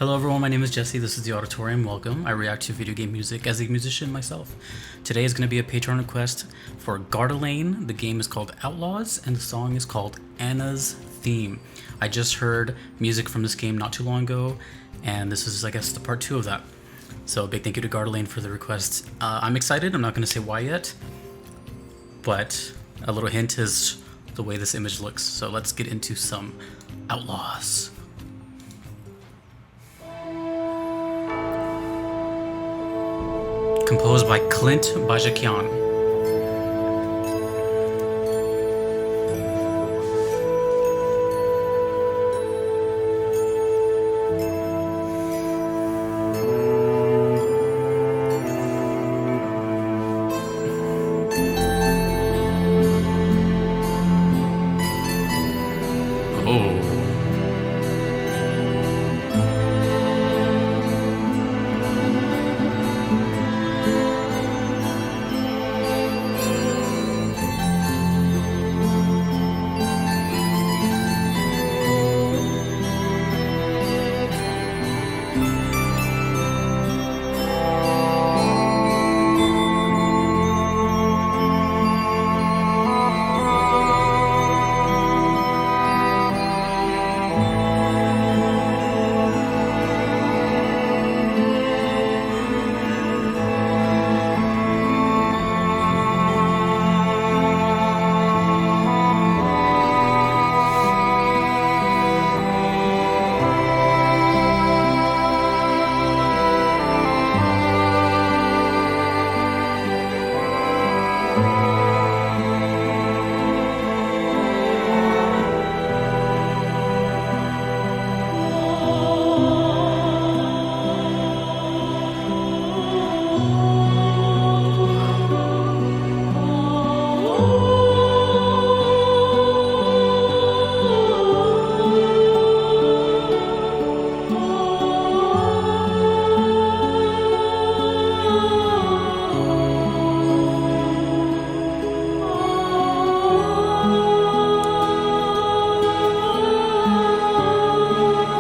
Hello everyone, my name is Jesse, this is the Auditorium, welcome. I react to video game music as a musician myself. Today is going to be a Patreon request for Gardelane. The game is called Outlaws, and the song is called Anna's Theme. I just heard music from this game not too long ago, and this is, I guess, the part 2 of that. So a big thank you to Gardelane for the request. I'm excited, I'm not going to say why yet, but a little hint is the way this image looks. So let's get into some Outlaws. Composed by Clint Bajakian.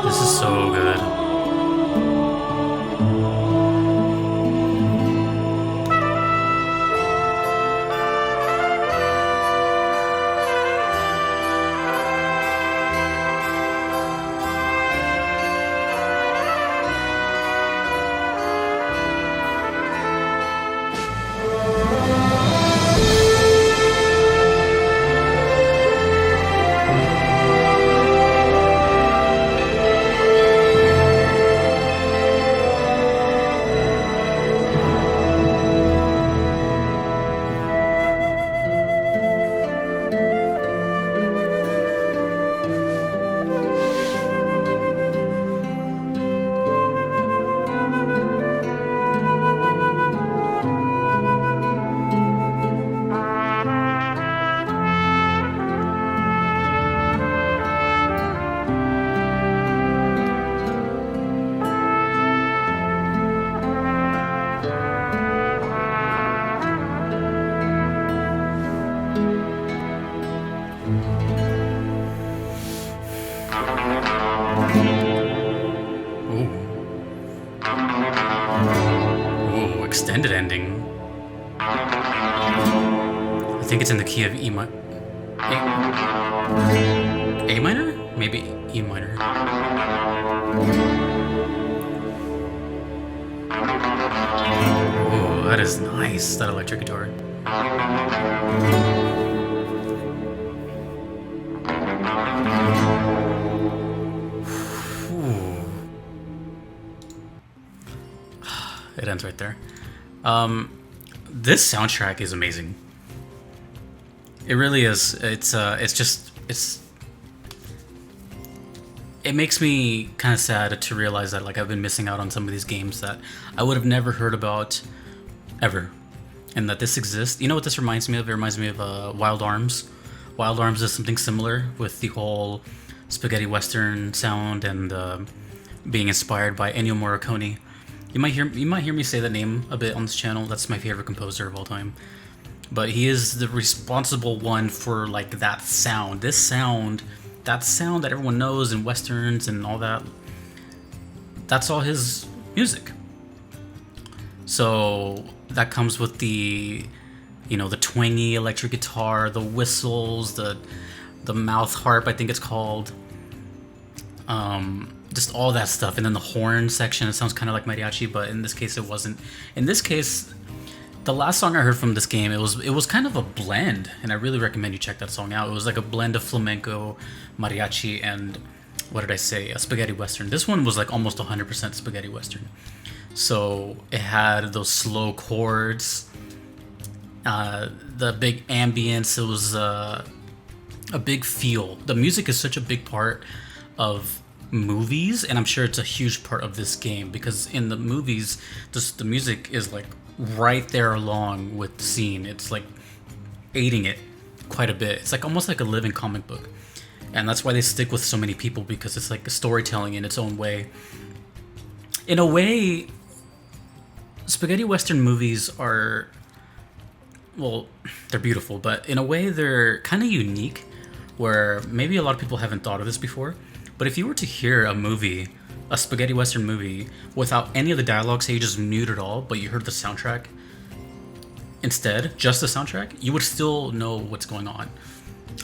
This is so good. Ooh, extended ending. I think it's in the key of A minor? Maybe E minor. Ooh, that is nice, that electric guitar. It ends right there. This soundtrack is amazing. It really is. It makes me kind of sad to realize that like I've been missing out on some of these games that I would have never heard about ever, and that this exists. You know what this reminds me of? It reminds me of Wild Arms. Wild Arms is something similar with the whole spaghetti western sound and being inspired by Ennio Morricone. You might hear me say that name a bit on this channel. That's my favorite composer of all time. But he is the responsible one for like that sound. That sound that everyone knows in westerns and all that. that's all his music. So that comes with the, the twangy electric guitar, the whistles, the mouth harp, I think it's called. Just all that stuff, and then the horn section. It sounds kind of like mariachi, but in this case, it wasn't. In this case, the last song I heard from this game, it was kind of a blend, and I really recommend you check that song out. It was like a blend of flamenco, mariachi, and what did I say? A spaghetti western. This one was like almost 100% spaghetti western. So it had those slow chords, the big ambience. It was a big feel. The music is such a big part of movies, and I'm sure it's a huge part of this game, because in the movies, just the music is like right there along with the scene. It's like aiding it quite a bit. It's like almost like a living comic book, and that's why they stick with so many people, because it's like a storytelling in its own way. In a way, spaghetti western movies are, well, they're beautiful, but in a way they're kind of unique, where maybe a lot of people haven't thought of this before. But if you were to hear a spaghetti western movie, without any of the dialogue, say you just mute it all, but you heard the soundtrack instead, just the soundtrack, you would still know what's going on.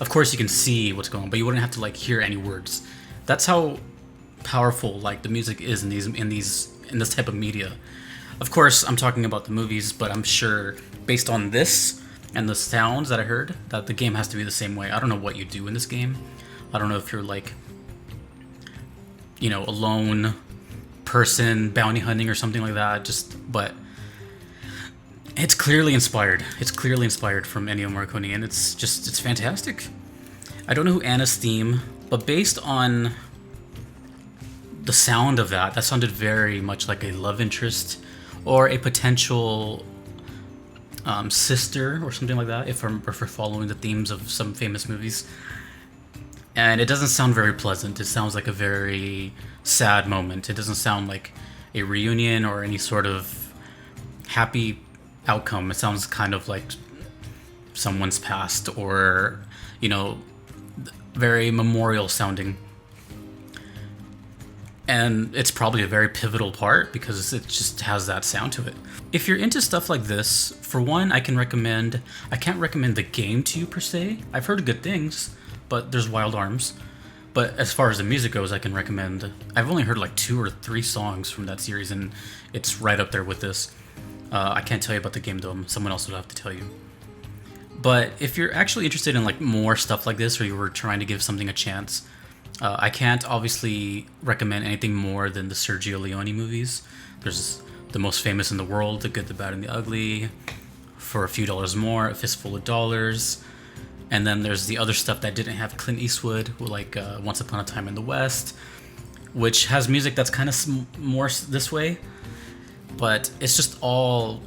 Of course, you can see what's going on, but you wouldn't have to like hear any words. That's how powerful like the music is in this type of media. Of course, I'm talking about the movies, but I'm sure based on this and the sounds that I heard, that the game has to be the same way. I don't know what you do in this game. I don't know if you're like, a lone person bounty hunting or something like that. But it's clearly inspired. It's clearly inspired from Ennio Morricone, and it's fantastic. I don't know who Anna's theme, but based on the sound of that sounded very much like a love interest or a potential sister or something like that, if we're following the themes of some famous movies. And it doesn't sound very pleasant. It sounds like a very sad moment. It doesn't sound like a reunion or any sort of happy outcome. It sounds kind of like someone's passed, or, very memorial sounding. And it's probably a very pivotal part because it just has that sound to it. If you're into stuff like this, for one, I can't recommend the game to you per se. I've heard good things, but there's Wild Arms. But as far as the music goes, I can recommend. I've only heard like 2 or 3 songs from that series, and it's right up there with this. I can't tell you about the game though. Someone else would have to tell you. But if you're actually interested in like more stuff like this, or you were trying to give something a chance, I can't obviously recommend anything more than the Sergio Leone movies. There's the most famous in the world, The Good, the Bad, and the Ugly, For a Few Dollars More, A Fistful of Dollars. And then there's the other stuff that didn't have Clint Eastwood, like Once Upon a Time in the West, which has music that's kind of more this way. But it's just all...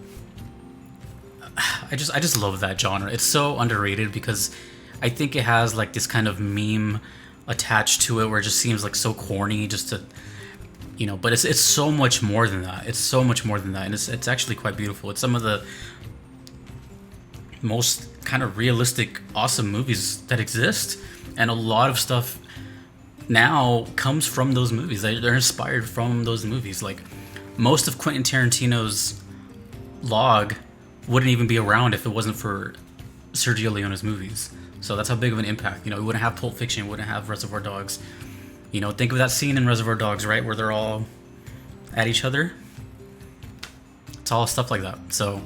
I just love that genre. It's so underrated because I think it has like this kind of meme attached to it where it just seems like so corny just to, but it's so much more than that. It's so much more than that, and it's actually quite beautiful. It's some of the most kind of realistic, awesome movies that exist, and a lot of stuff now comes from those movies. They're inspired from those movies. Like most of Quentin Tarantino's log wouldn't even be around if it wasn't for Sergio Leone's movies. So that's how big of an impact. We wouldn't have Pulp Fiction, wouldn't have Reservoir Dogs. Think of that scene in Reservoir Dogs, right, where they're all at each other. It's all stuff like that. So,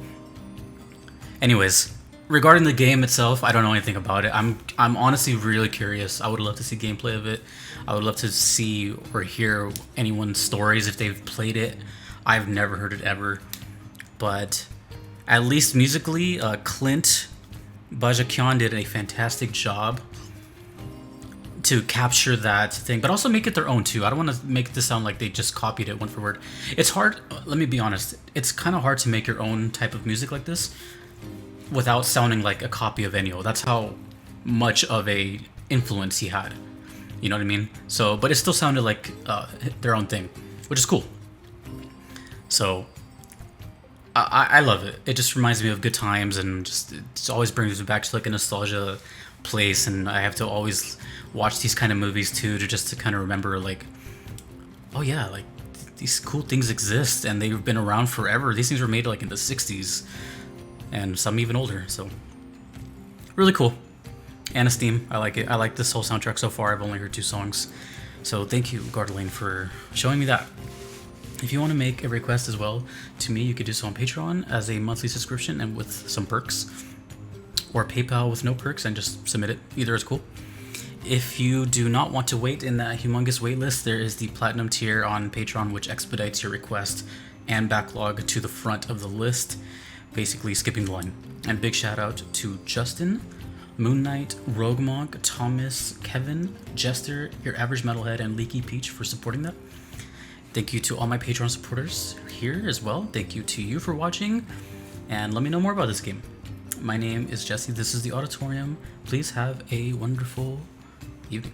anyways, regarding the game itself, I don't know anything about it. I'm honestly really curious. I would love to see gameplay of it. I would love to see or hear anyone's stories if they've played it. I've never heard it ever, but at least musically, Clint Bajakian did a fantastic job to capture that thing, but also make it their own too. I don't want to make this sound like they just copied it word for word. It's hard, let me be honest, it's kind of hard to make your own type of music like this without sounding like a copy of Ennio. That's how much of a influence he had. You know what I mean? So, but it still sounded like their own thing, which is cool. So I love it. It just reminds me of good times, and it always brings me back to like a nostalgia place. And I have to always watch these kind of movies too, to kind of remember like, oh yeah, like these cool things exist and they've been around forever. These things were made like in the 60s and some even older. So really cool. And Esteem, I like it. I like this whole soundtrack so far. I've only heard 2 songs. So thank you, Gardelane, for showing me that. If you want to make a request as well to me, you could do so on Patreon as a monthly subscription and with some perks, or PayPal with no perks and just submit it. Either is cool. If you do not want to wait in that humongous wait list, there is the Platinum tier on Patreon, which expedites your request and backlog to the front of the list, basically skipping the line. And big shout out to Justin, Moon Knight, Rogue Monk, Thomas, Kevin, Jester, Your Average Metalhead, and Leaky Peach for supporting that. Thank you to all my Patreon supporters here as well. Thank you to you for watching, and let me know more about this game. My name is Jesse. This is the Auditorium. Please have a wonderful evening.